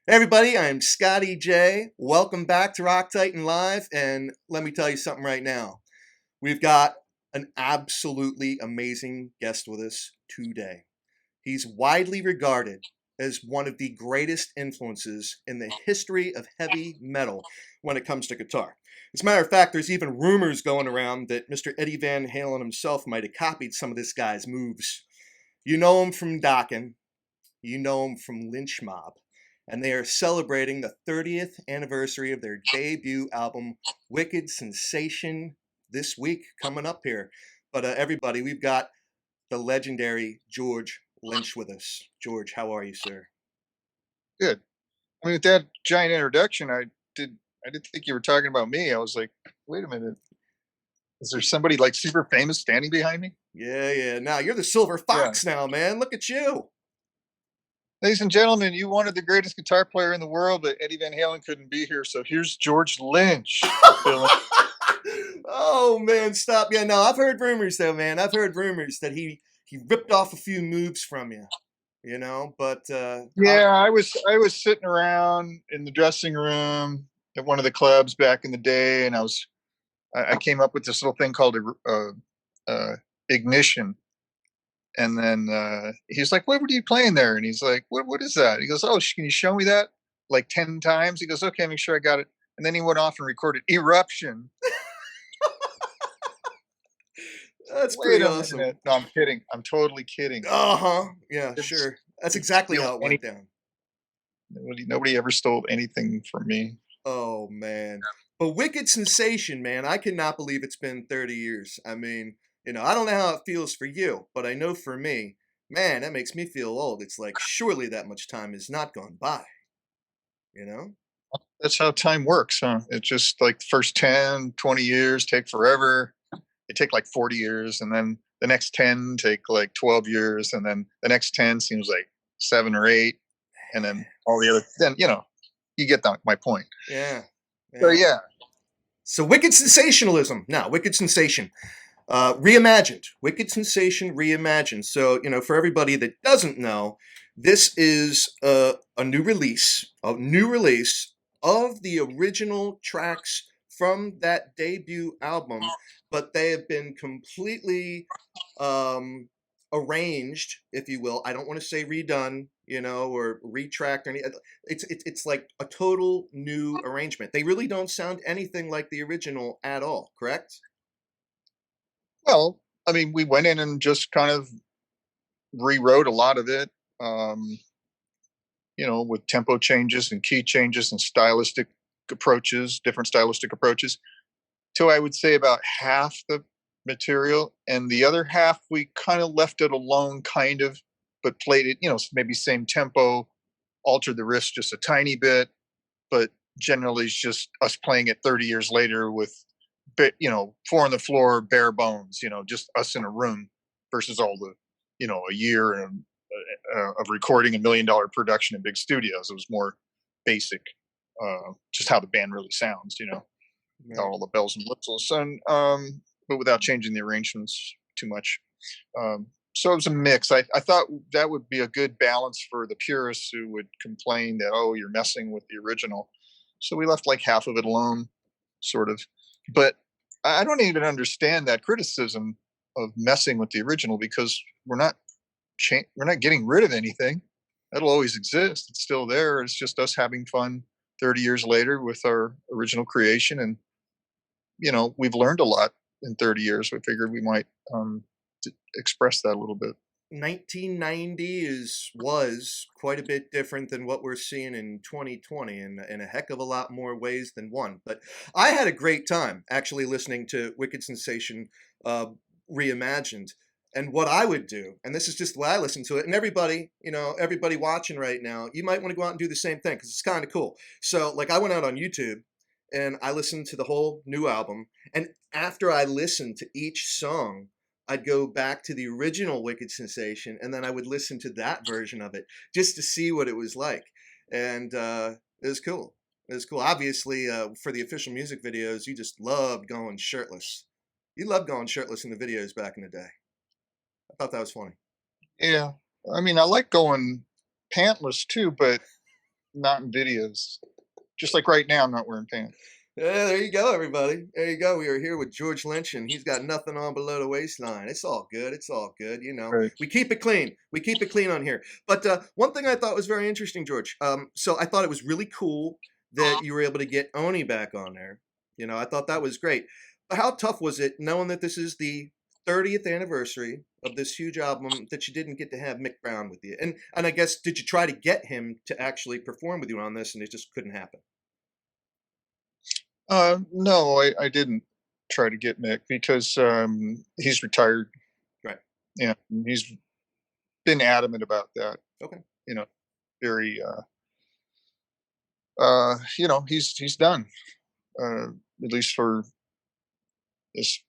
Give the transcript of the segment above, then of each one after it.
Hey everybody, I'm Scotty J. Welcome back to Rock Titan Live, and let me tell you something right now. We've got an absolutely amazing guest with us today. He's widely regarded as one of the greatest influences in the history of heavy metal when it comes to guitar. As a matter of fact, there's even rumors going around that Mr. Eddie Van Halen himself might have copied some of this guy's moves. You know him from Dokken, you know them from Lynch Mob, and they are celebrating the 30th anniversary of their debut album, Wicked Sensation, this week coming up here. But everybody, we've got the legendary George Lynch with us. George, how are you, sir? Good. I mean, with that giant introduction, I didn't think you were talking about me. I was like, wait a minute, is there somebody like super famous standing behind me? Yeah. Now you're the Silver Yeah. Fox now, man. Look at you. Ladies and gentlemen, you wanted the greatest guitar player in the world, but Eddie Van Halen couldn't be here. So here's George Lynch filling. Oh man, stop. Yeah, no, I've heard rumors though, man. I've heard rumors that he ripped off a few moves from you, but Yeah, I was sitting around in the dressing room at one of the clubs back in the day, and I came up with this little thing called ignition. And then he's like, "What were you playing there?" And he's like, "What is that?" He goes, "Oh, can you show me that like 10 times?" He goes, "Okay, make sure I got it." And then he went off and recorded Eruption. that's Wait pretty a awesome. minute. No, I'm kidding. I'm totally kidding. Uh-huh. Yeah, Didn't sure. That's exactly steal how it any. went down. Nobody ever stole anything from me. Oh man. But Wicked Sensation, man, I cannot believe it's been 30 years. I mean, I don't know how it feels for you, but I know for me, man, that makes me feel old. It's like surely that much time has not gone by, you know? That's how time works, huh? It's just like the first 10, 20 years take forever. They take like 40 years, and then the next 10 take like 12 years, and then the next 10 seems like 7 or 8, and then all the other, then, you get my point. Yeah. So, Yeah. yeah. So Wicked Sensationalism. Now, Wicked Sensation. Reimagined. Wicked Sensation Reimagined. So, for everybody that doesn't know, this is a new release of the original tracks from that debut album, but they have been completely um, arranged, if you will. I don't want to say redone, or retracked or any. It's like a total new arrangement. They really don't sound anything like the original at all. Correct? Well, I mean, we went in and just kind of rewrote a lot of it, um, with tempo changes and key changes and different stylistic approaches. To I would say about half the material, and the other half we kind of left it alone, kind of, but played it, maybe same tempo, altered the riffs just a tiny bit, but generally it's just us playing it 30 years later with, four on the floor, bare bones, just us in a room versus all the, a year of recording $1 million production in big studios. It was more basic, just how the band really sounds, without Right. all the bells and whistles, and but without changing the arrangements too much. So it was a mix. I thought that would be a good balance for the purists who would complain that, oh, you're messing with the original. So we left like half of it alone, sort of. But I don't even understand that criticism of messing with the original, because we're not getting rid of anything. That'll always exist. It's still there. It's just us having fun 30 years later with our original creation. And we've learned a lot in 30 years. We figured we might express that a little bit. 1990 was quite a bit different than what we're seeing in 2020 in a heck of a lot more ways than one. But I had a great time actually listening to Wicked Sensation uh, reimagined. And what I would do, and this is just the way I listen to it, and everybody, everybody watching right now, you might want to go out and do the same thing because it's kind of cool. So, like, I went out on YouTube and I listened to the whole new album. And after I listened to each song, I'd go back to the original Wicked Sensation, and then I would listen to that version of it just to see what it was like. And it was cool. It was cool. Obviously, for the official music videos, you just loved going shirtless. You loved going shirtless in the videos back in the day. I thought that was funny. Yeah. I mean, I like going pantless too, but not in videos. Just like right now, I'm not wearing pants. Yeah, there you go, everybody. There you go. We are here with George Lynch, and he's got nothing on below the waistline. It's all good. It's all good. You know, Right. we keep it clean. We keep it clean on here. But one thing I thought was very interesting, George. So I thought it was really cool that you were able to get Oni back on there. You know, I thought that was great. But how tough was it knowing that this is the 30th anniversary of this huge album that you didn't get to have Mick Brown with you? And I guess did you try to get him to actually perform with you on this, and it just couldn't happen? No, I didn't try to get Mick because he's retired. Right. Yeah, he's been adamant about that. Okay. You know, very. He's done. At least for this.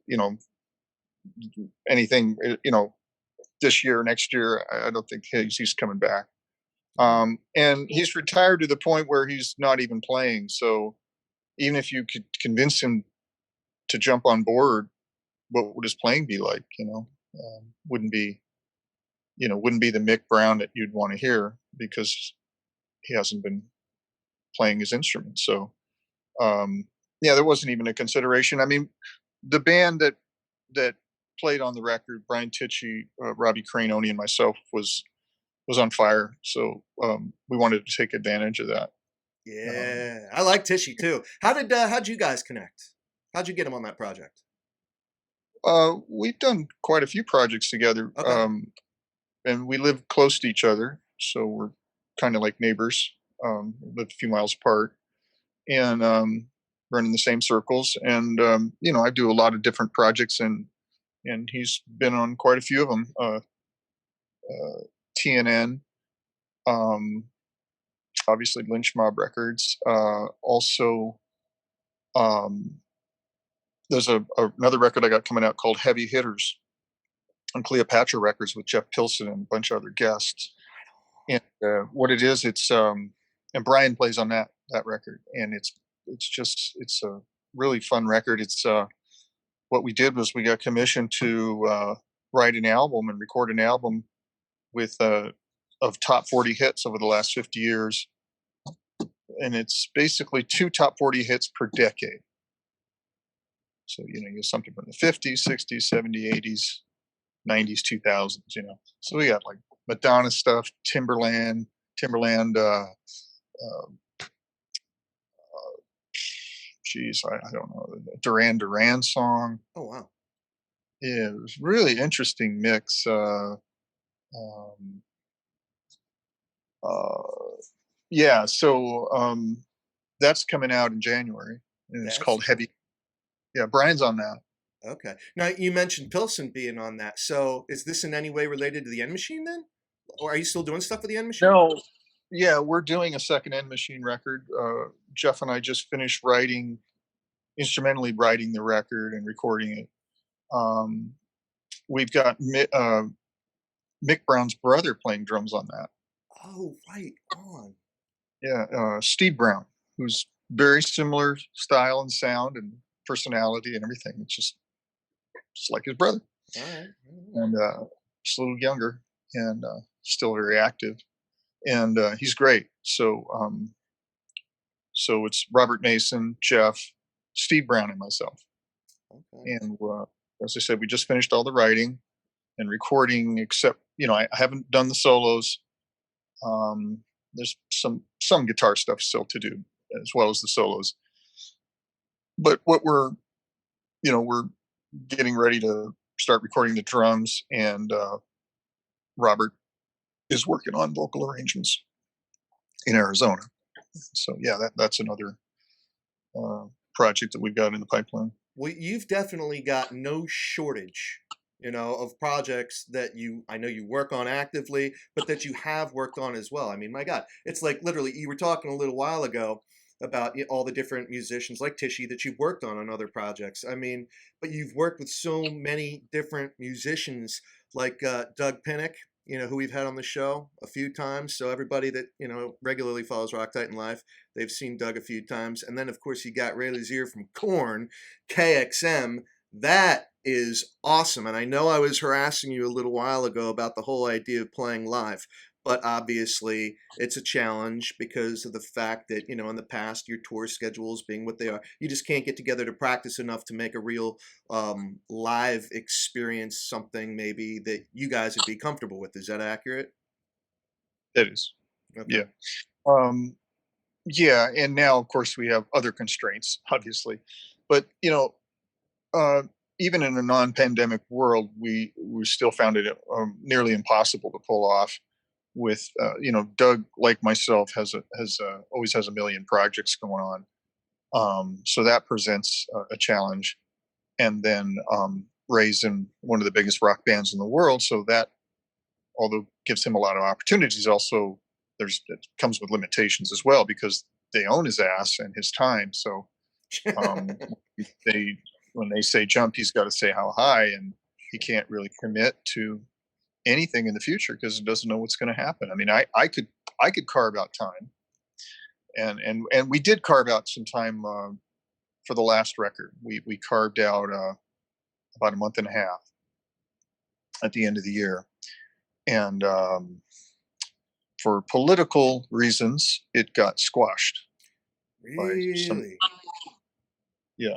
Anything. This year, next year, I don't think he's coming back. And he's retired to the point where he's not even playing. So even if you could convince him to jump on board, what would his playing be like? Wouldn't be, wouldn't be the Mick Brown that you'd want to hear because he hasn't been playing his instrument. So, yeah, there wasn't even a consideration. I mean, the band that played on the record, Brian Tichy, Robbie Cranoni, and myself was on fire. So we wanted to take advantage of that. Um, Yeah, I like Tishy too. How'd you guys connect? How'd you get him on that project? we've done quite a few projects together, Okay. and we live close to each other, so we're kind of like neighbors. Live a few miles apart, and run in the same circles. And I do a lot of different projects, and he's been on quite a few of them. TNN, um, obviously Lynch Mob Records. Also, um, there's another record I got coming out called Heavy Hitters on Cleopatra Records with Jeff Pilson and a bunch of other guests. And what it is, it's and Brian plays on that record, and it's a really fun record. It's what we did was we got commissioned to write an album and record an album with of top 40 hits over the last 50 years, and it's basically two top 40 hits per decade. So you get something from the 50s, 60s, 70s, 80s, 90s, 2000s. So we got like Madonna stuff, Timberland. Geez, I don't know, the Duran Duran song. Oh wow. Yeah, it was really interesting mix. Um, uh, yeah, so that's coming out in January, and it's That's called cool. Heavy. Yeah, Brian's on that. Okay. Now you mentioned Pilson being on that. So is this in any way related to the End Machine then? Or are you still doing stuff with the End Machine? No, yeah, we're doing a second End Machine record. Jeff and I just finished instrumentally writing the record and recording it. Um, we've got Mick Brown's brother playing drums on that. Oh, right on. Yeah, Steve Brown, who's very similar style and sound and personality and everything. It's just like his brother, All right. All right. and just a little younger, and still very active. And he's great. So it's Robert Mason, Jeff, Steve Brown, and myself. Okay. And as I said, we just finished all the writing and recording. Except I haven't done the solos. There's some guitar stuff still to do, as well as the solos. But what we're getting ready to start recording the drums, and Robert is working on vocal arrangements in Arizona. So yeah, that's another project that we've got in the pipeline. Well, you've definitely got no shortage, of projects that I know you work on actively, but that you have worked on as well. I mean, my God, it's like literally, you were talking a little while ago about all the different musicians like Tishy that you've worked on other projects. I mean, but you've worked with so many different musicians like Doug Pinnick, who we've had on the show a few times. So everybody that, regularly follows Rock Titan Live, they've seen Doug a few times. And then, of course, you got Ray Luzier from Korn, KXM. That is awesome. And I know I was harassing you a little while ago about the whole idea of playing live. but obviously it's a challenge because of the fact that, in the past, your tour schedules being what they are, you just can't get together to practice enough to make a real live experience, something maybe that you guys would be comfortable with. Is that accurate? It is. Okay. Yeah. Um, yeah, and now of course we have other constraints, obviously, but uh, even in a non-pandemic world, we still found it nearly impossible to pull off. With Doug, like myself, always has a million projects going on, so that presents a challenge. And then Ray's in one of the biggest rock bands in the world, so that, although gives him a lot of opportunities, also it comes with limitations as well because they own his ass and his time. So um, they when they say jump, he's got to say how high, and he can't really commit to anything in the future because he doesn't know what's going to happen. I mean, I could carve out time, and we did carve out some time for the last record. We carved out about a month and a half at the end of the year, and for political reasons, it got squashed by Really?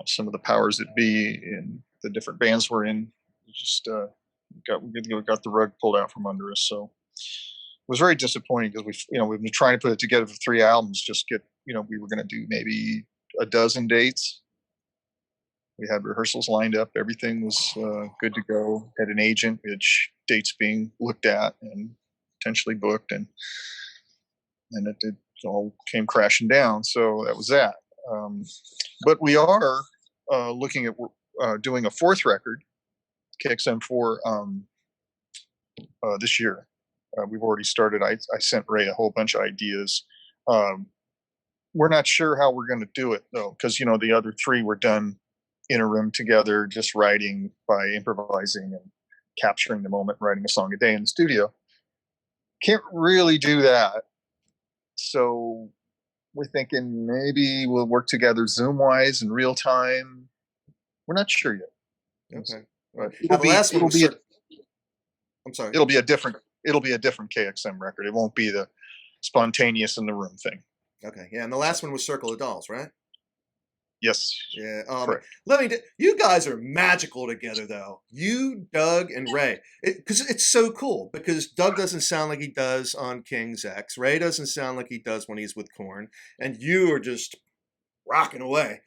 some of the powers that be in the different bands we're in. Just we got the rug pulled out from under us. So it was very disappointing because we've been trying to put it together for 3 albums. Just get we were going to do maybe a dozen dates. We had rehearsals lined up. Everything was good to go. Had an agent. We had dates being looked at and potentially booked, and it all came crashing down. So that was that. Um, but we are looking at doing a fourth record, KXM4, this year. We've already started. I sent Ray a whole bunch of ideas. Um, we're not sure how we're going to do it though, because the other three were done in a room together, just writing by improvising and capturing the moment, writing a song a day in the studio. Can't really do that. So we're thinking maybe we'll work together Zoom wise in real time. We're not sure yet. Okay. All But right. Now the last one was I'm sorry. it'll be a different KXM record. It won't be the spontaneous in the room thing. Okay. Yeah, and the last one was Circle of Dolls, right? Yes, Yeah. correct. You guys are magical together, though. You, Doug, and Ray. Because it's so cool. Because Doug doesn't sound like he does on King's X. Ray doesn't sound like he does when he's with Korn, and you are just rocking away.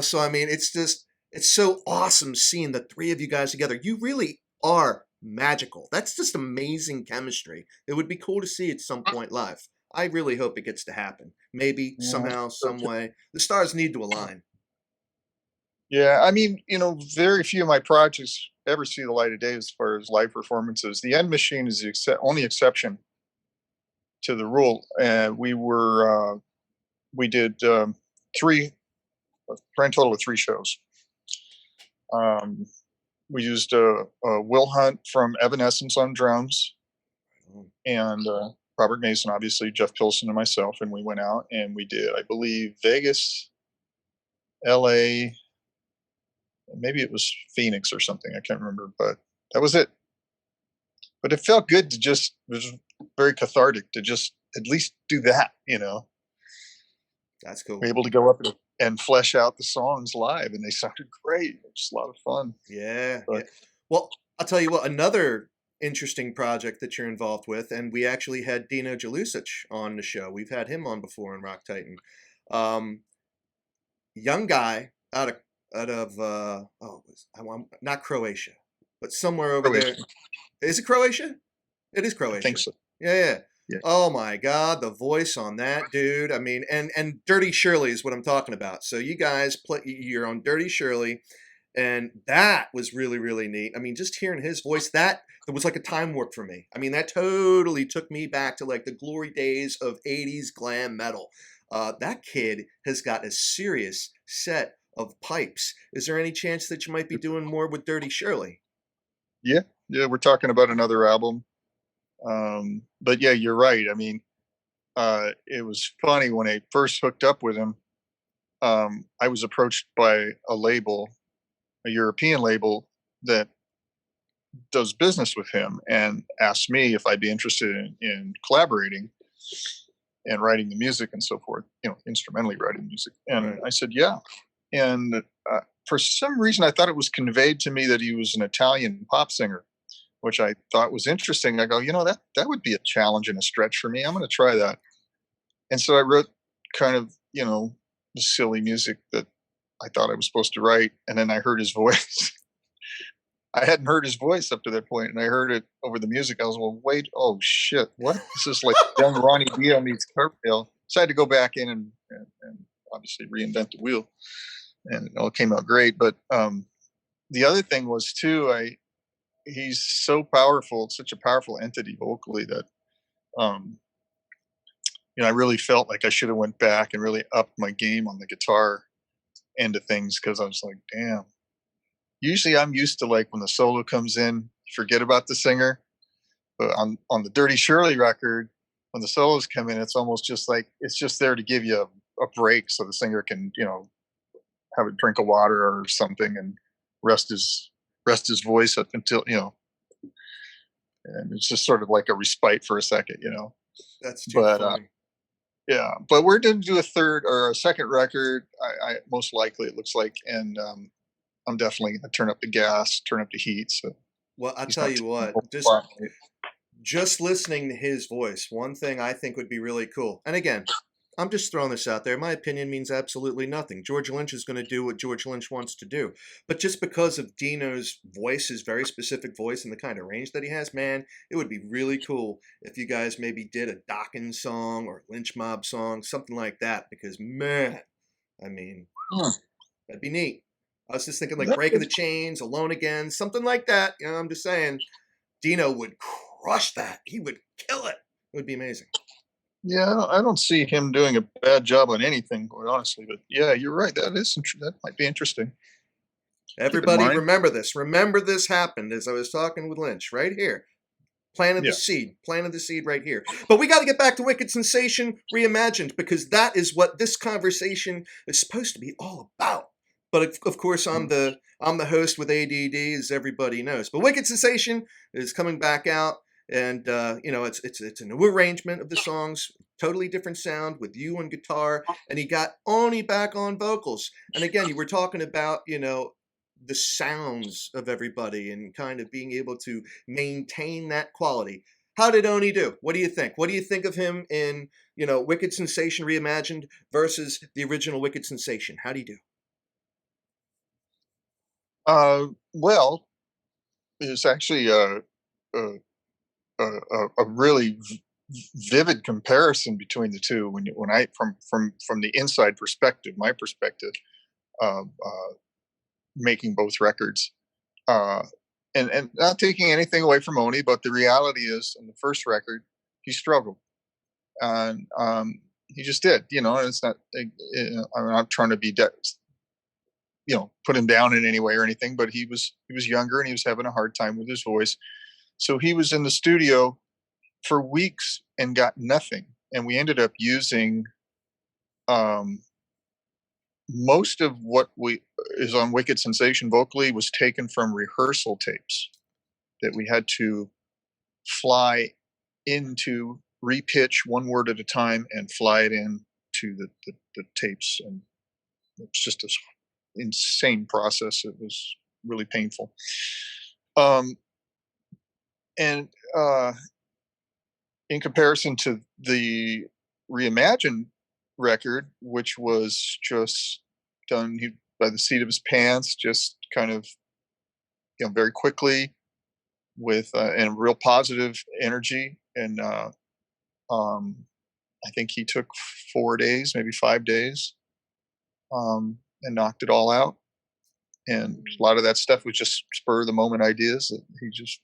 So I mean, it's so awesome seeing the three of you guys together. You really are magical. That's just amazing chemistry. It would be cool to see at some point live. I really hope it gets to happen. Maybe Yeah, somehow, so some way. The stars need to align. yeah, I mean, very few of my projects ever see the light of day as far as live performances. The End Machine is the only exception to the rule. We did three, a grand total of 3 shows. Um, we used Will Hunt from Evanescence on drums, and Robert Mason, obviously, Jeff Pilson, and myself. And we went out and we did, I believe, Vegas, LA, maybe it was Phoenix or something. I can't remember, but that was it. But it felt good it was very cathartic to just at least do that. That's cool. We're able to go up and flesh out the songs live, and they sounded great. It was a lot of fun. Yeah, yeah. But Well, I'll tell you what, another interesting project that you're involved with, and we actually had Dino Jalusic on the show. We've had him on before in Rock Titan. Um, Young guy out of I'm not Croatia, but somewhere over there. Croatia, Is it Croatia? It is I think Croatia. so. Yeah, yeah. Yeah. Oh my God, the voice on that dude. I mean, and Dirty Shirley is what I'm talking about. So you guys play, you're on Dirty Shirley, and that was really really neat. I mean, just hearing his voice, that was like a time warp for me. I mean, that totally took me back to like the glory days of '80s glam metal. That kid has got a serious set of pipes. Is there any chance that you might be doing more with Dirty Shirley? Yeah, yeah, we're talking about another album. But yeah, you're right. I mean, it was funny when I first hooked up with him. I was approached by a label, a European label that does business with him and asked me if I'd be interested in collaborating and writing the music and so forth, instrumentally writing music. And Right. I said, yeah. And for some reason, I thought it was conveyed to me that he was an Italian pop singer, which I thought was interesting. I go, that would be a challenge and a stretch for me. I'm going to try that. And so I wrote kind of, the silly music that I thought I was supposed to write. And then I heard his voice. I hadn't heard his voice up to that point, and I heard it over the music. I was, well, wait, oh shit, what? This is like young Ronnie Dio meets Carpendale. So I had to go back in and obviously reinvent the wheel, and it all came out great. But the other thing was too, he's so powerful, such a powerful entity vocally that um, I really felt like I should have went back and really upped my game on the guitar end of things, because I was like, damn. Usually I'm used to, like, when the solo comes in, forget about the singer. But on the Dirty Shirley record, when the solos come in, it's almost just like it's just there to give you a break so the singer can, have a drink of water or something and rest his voice up until, and it's just sort of like a respite for a second. That's too But funny. yeah, but we're going to do a third or a second record. I most likely, it looks like, and I'm definitely going to turn up the gas, turn up the heat, so Well, I'll he's tell not you taking the what, whole just spotlight. just listening to his voice, one thing I think would be really cool. And again, I'm just throwing this out there. My opinion means absolutely nothing. George Lynch is going to do what George Lynch wants to do. But just because of Dino's voice, his very specific voice, and the kind of range that he has, man, it would be really cool if you guys maybe did a Dokken song or Lynch Mob song, something like that. Because, man, I mean, Hmm. that'd be neat. I was just thinking like That Breaking the is- Chains, Alone Again, something like that. I'm just saying Dino would crush that. He would kill it. It would be amazing. yeah, I don't see him doing a bad job on anything, quite honestly. But yeah, you're right. That might be interesting. Keep in Everybody mind. remember this. Remember this happened as I was talking with Lynch right here. Planted the Yeah. seed. Planted the seed right here. But we got to get back to Wicked Sensation Reimagined because that is what this conversation is supposed to be all about. But of course, I'm the host with ADD, as everybody knows. But Wicked Sensation is coming back out, and it's a new arrangement of the songs, totally different sound with you on guitar, and he got Oni back on vocals. And again, you were talking about the sounds of everybody and kind of being able to maintain that quality. How did Oni do? What do you think? What do you think of him in Wicked Sensation Reimagined versus the original Wicked Sensation? How do you do? Well, it's actually a, a really vivid comparison between the two when I from the inside perspective, my perspective of making both records. Uh, and not taking anything away from Oni, but the reality is, in the first record, he struggled, and he just did. And it's not. I'm not trying to be, put him down in any way or anything, but he was younger and he was having a hard time with his voice. So he was in the studio for weeks and got nothing, and we ended up using um, most of what we is on Wicked Sensation vocally was taken from rehearsal tapes that we had to fly into, repitch one word at a time, and fly it in to the tapes. And it's just this insane process. It was really painful. Um, and in comparison to the Reimagine record, which was just done by the seat of his pants, just kind of very quickly with and real positive energy. And um, I think he took 4 days, maybe 5 days, and knocked it all out. And a lot of that stuff was just spur of the moment ideas that he just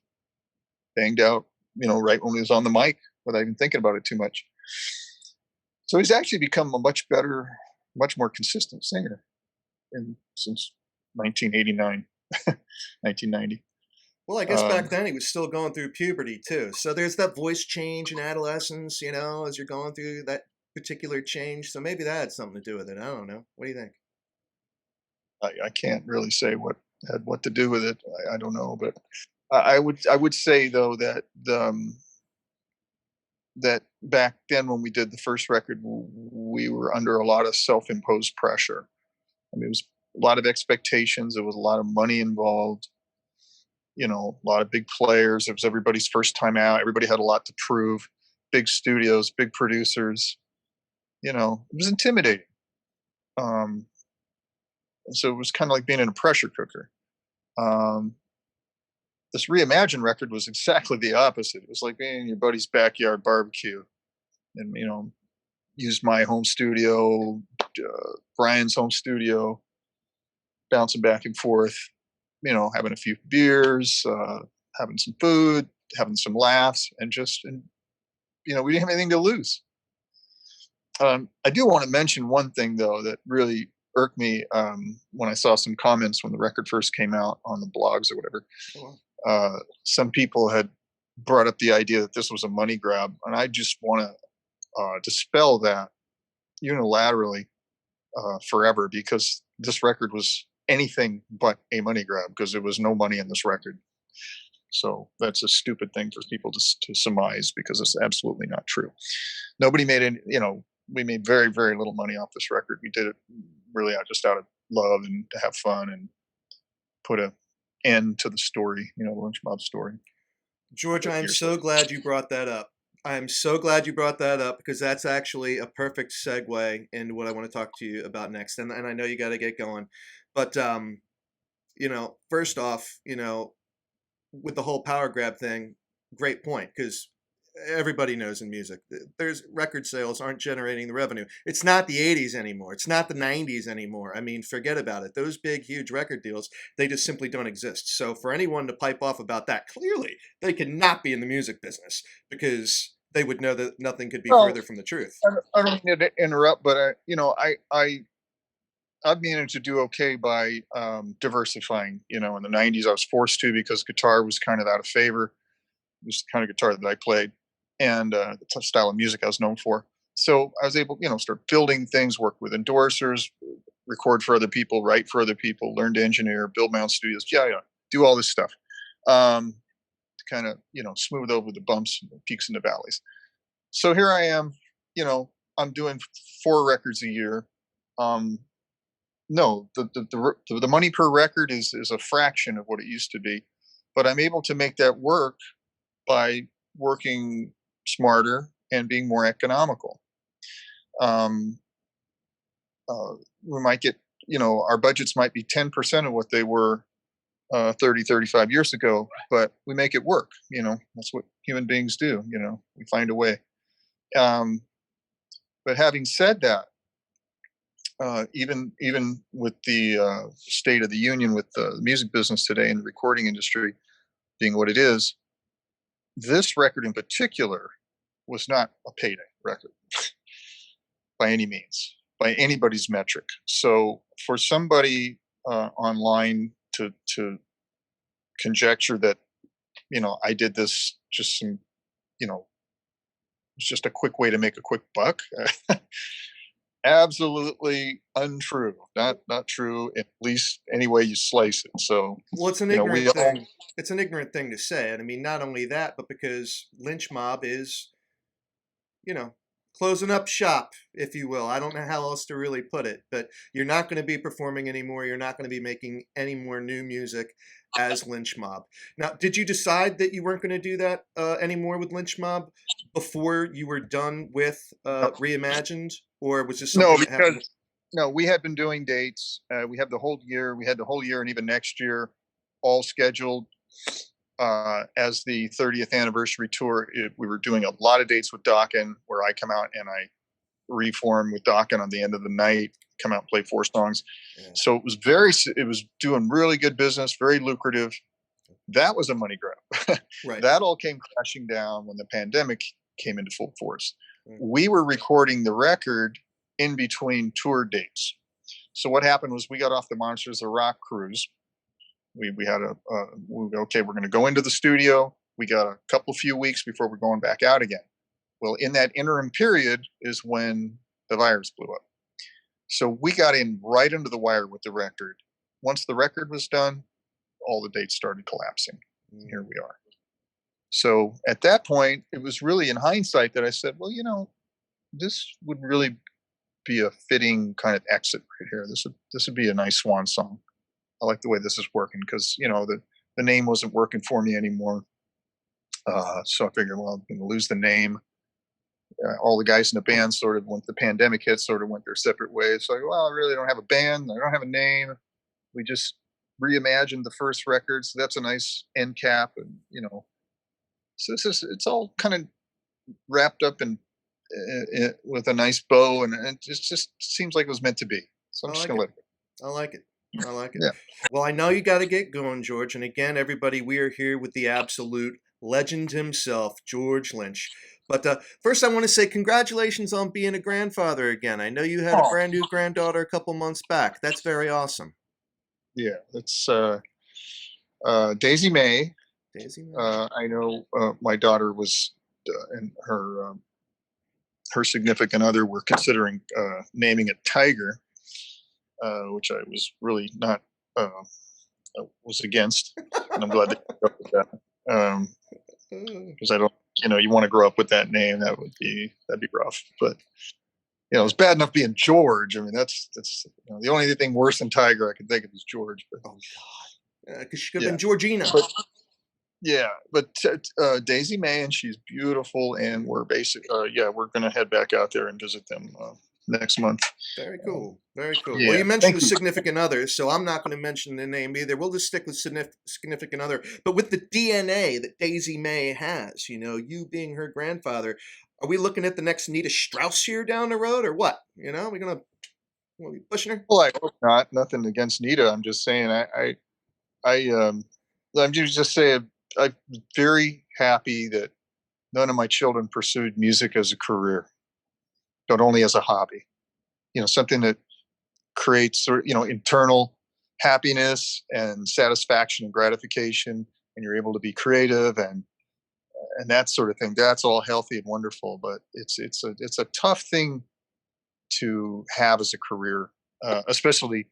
banged out, right when he was on the mic without even thinking about it too much. So he's actually become a much better, much more consistent singer since 1989, 1990. Well, I guess Um, back then he was still going through puberty too. So there's that voice change in adolescence, as you're going through that particular change. So maybe that had something to do with it. I don't know. What do you think? I can't really say what had what to do with it. I don't know, but I would say though that that back then when we did the first record, we were under a lot of self-imposed pressure. I mean, it was a lot of expectations. There was a lot of money involved. A lot of big players. It was everybody's first time out. Everybody had a lot to prove. Big studios, big producers. It was intimidating. Um, so it was kind of like being in a pressure cooker. Um, this reimagine record was exactly the opposite. It was like being in your buddy's backyard barbecue, and use my home studio, Brian's home studio, bouncing back and forth. Having a few beers, having some food, having some laughs, and we didn't have anything to lose. I do want to mention one thing though that really irked me when I saw some comments when the record first came out on the blogs or whatever. Oh, Some people had brought up the idea that this was a money grab, and I just want to dispel that unilaterally forever, because this record was anything but a money grab, because there was no money in this record. So that's a stupid thing for people to surmise, because it's absolutely not true. Nobody made any, we made very, very little money off this record. We did it really out of love and to have fun and put a end to the story, the Lynch Mob story. George, I'm Years so later. glad you brought that up. I'm so glad you brought that up because that's actually a perfect segue into what I want to talk to you about next. And I know you got to get going, but first off, with the whole power grab thing, great point, because everybody knows in music there's record sales aren't generating the revenue. It's not the 80s anymore. It's not the 90s anymore. I mean, forget about it. Those big huge record deals, they just simply don't exist. So for anyone to pipe off about that, clearly they cannot be in the music business, because they would know that nothing could be Well, further from the truth. I don't mean to interrupt, but I've managed to do okay by diversifying. In the '90s, I was forced to, because guitar was kind of out of favor. It was the kind of guitar that I played, and the style of music I was known for. So I was able, start building things, work with endorsers, record for other people, write for other people, learn to engineer, build my own studios. Yeah, do all this stuff to kind of, smooth over the bumps, and the peaks and the valleys. So here I am, you know, I'm doing 4 records a year. Um, no, the money per record is a fraction of what it used to be, but I'm able to make that work by working smarter and being more economical. Um, we might get, our budgets might be 10% of what they were 30, 35 years ago, but we make it work. That's what human beings do. We find a way. Um, but having said that, even with the state of the union with the music business today and the recording industry being what it is, this record in particular was not a payday record by any means, by anybody's metric. So for somebody online to conjecture that I did this just some it's just a quick way to make a quick buck. Absolutely untrue. Not true, at least any way you slice it. So Well, it's an we ignorant all thing. It's an ignorant thing to say. And I mean, not only that, but because Lynch Mob is, you know, closing up shop, if you will. I don't know how else to really put it, but you're not going to be performing anymore. You're not going to be making any more new music as Lynch Mob. Now, did you decide that you weren't going to do that anymore with Lynch Mob before you were done with Reimagined, or was this no, something that because happened? no, we had been doing dates. We have the whole year. We had the whole year and even next year all scheduled as the 30th anniversary tour. We were doing a lot of dates with Dokken, where I come out and I reform with Dokken on the end of the night, come out and play 4 songs. Yeah, So it was doing really good business, very lucrative. That was a money grab. right. That all came crashing down when the pandemic came into full force. Right. We were recording the record in between tour dates. So what happened was we got off the Monsters of Rock cruise. We had okay, we're going to go into the studio. We got a few weeks before we're going back out again. Well, in that interim period is when the virus blew up. So we got in right under the wire with the record. Once the record was done, all the dates started collapsing. Here Mm. we are. So at that point, it was really in hindsight that I said, well, this would really be a fitting kind of exit right here. This would be a nice swan song. I like the way this is working because the name wasn't working for me anymore. So I figured, well, I'm going to lose the name. All the guys in the band sort of, when the pandemic hit, sort of went their separate ways. So, well, I really don't have a band. I don't have a name. We just reimagined the first record, so that's a nice end cap, and so it's all kind of wrapped up in with a nice bow, and it just seems like it was meant to be. So I'm I just like gonna it. let it I like it. I like it. go. Yeah. Well, I know you got to get going, George. And again, everybody, we are here with the absolute legend himself, George Lynch. But first, I want to say congratulations on being a grandfather again. I know you had a Oh, brand new granddaughter a couple months back. That's very awesome. yeah. It's Daisy May. Daisy May. I know my daughter was and her significant other were considering naming it Tiger, which I was really not was against, and I'm glad they ended up with that. Because I don't, you want to grow up with that name. That'd be rough. But Yeah. it's bad enough being George. I mean, that's the only thing worse than Tiger I can think of is George. But Oh God. Because she could have yeah, been Georgina. but yeah, but Daisy May, and she's beautiful, and we're gonna head back out there and visit them next month. Very Um, cool. Very cool. Well, yeah, you mentioned thank a you. significant other, so I'm not going to mention the name either. We'll just stick with significant other. But with the DNA that Daisy May has, you being her grandfather, are we looking at the next Nita Strauss here down the road, or what? We're gonna be pushing her. Well, I hope not. Nothing against Nita. I'm just saying. I I'm just saying. I'm very happy that none of my children pursued music as a career, but only as a hobby. Something that creates internal happiness and satisfaction and gratification, and you're able to be creative and that sort of thing. That's all healthy and wonderful, but it's a tough thing to have as a career, especially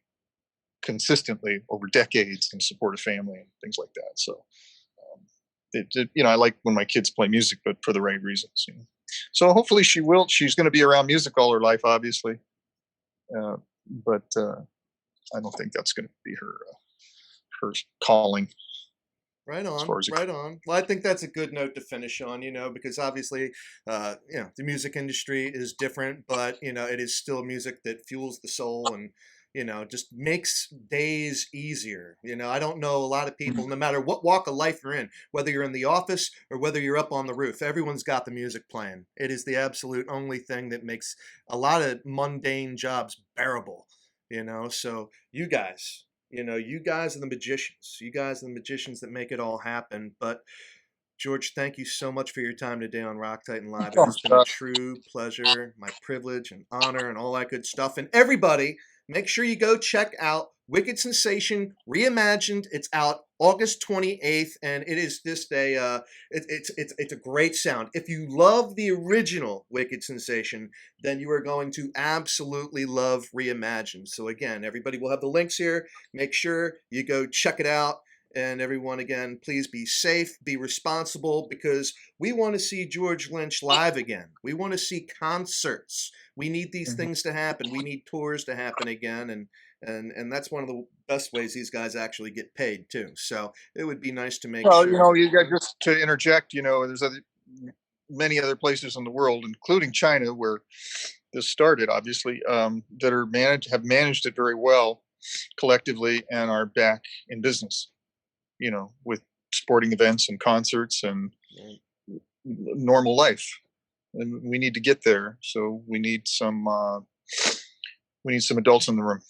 consistently over decades and support a family and things like that. So, I like when my kids play music, but for the right reasons. So hopefully she will. She's going to be around music all her life, obviously, uh, but I don't think that's going to be her calling Right as on, far as right on. Well, I think that's a good note to finish on, because obviously, the music industry is different, but, it is still music that fuels the soul and, just makes days easier. I don't know a lot of people, no matter what walk of life you're in, whether you're in the office or whether you're up on the roof, everyone's got the music playing. It is the absolute only thing that makes a lot of mundane jobs bearable, So you guys are the magicians. You guys are the magicians that make it all happen. But George, thank you so much for your time today on Rock Titan Live. It has been a true pleasure, my privilege and honor, and all that good stuff. And everybody, make sure you go check out Wicked Sensation Reimagined. It's out August 28th, and it is this day. It's a great sound. If you love the original Wicked Sensation, then you are going to absolutely love Reimagined. So again, everybody will have the links here. Make sure you go check it out. And everyone, again, please be safe, be responsible, because we want to see George Lynch live again. We want to see concerts. We need these Mhm. things to happen. We need tours to happen again, and that's one of the best ways these guys actually get paid too. So it would be nice to make Well, sure. you got, just to interject, there's many other places in the world, including China, where this started, obviously, that have managed it very well collectively and are back in business. With sporting events and concerts and normal life. And we need to get there. So we need some adults in the room,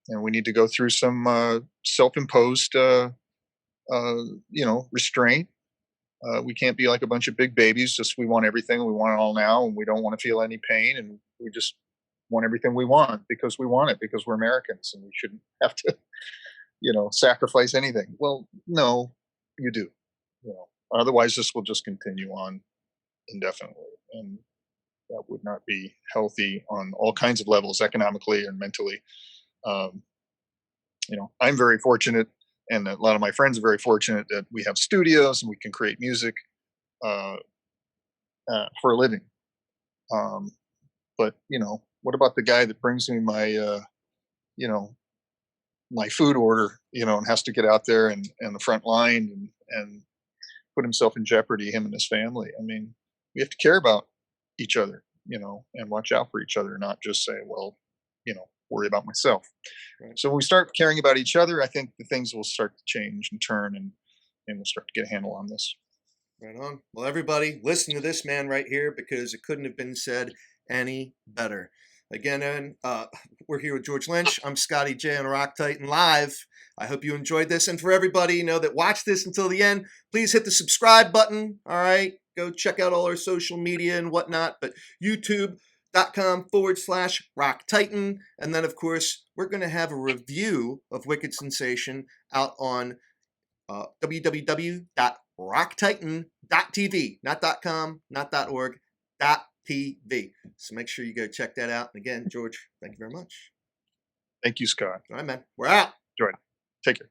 and we need to go through some self-imposed, restraint. We can't be like a bunch of big babies. Just we want everything. We want it all now, and we don't want to feel any pain. And we just want everything we want because we want it because we're Americans, and we shouldn't have to, sacrifice anything. Well, no, you do. Otherwise, this will just continue on indefinitely, and that would not be healthy on all kinds of levels, economically and mentally. Um, I'm very fortunate and a lot of my friends are very fortunate that we have studios and we can create music uh, for a living. Um, but what about the guy that brings me my you know my food order, and has to get out there and the front line and put himself in jeopardy, him and his family. I mean, we have to care about each other, and watch out for each other, not just say, well, worry about myself. Right. So when we start caring about each other, I think the things will start to change and turn, and we'll start to get a handle on this. Right on. Well, everybody, listen to this man right here because it couldn't have been said any better. Again, we're here with George Lynch. I'm Scotty J on Rock Titan Live. I hope you enjoyed this. And for everybody, that watched this until the end, please hit the subscribe button. All right. Go check out all our social media and whatnot. But youtube.com/Rock Titan. And then, of course, we're going to have a review of Wicked Sensation out on www.rocktitan.tv, not .com, not .org, .tv. So make sure you go check that out. And again, George, thank you very much. Thank you, Scott. All right, man. We're out. Enjoy it. Take care.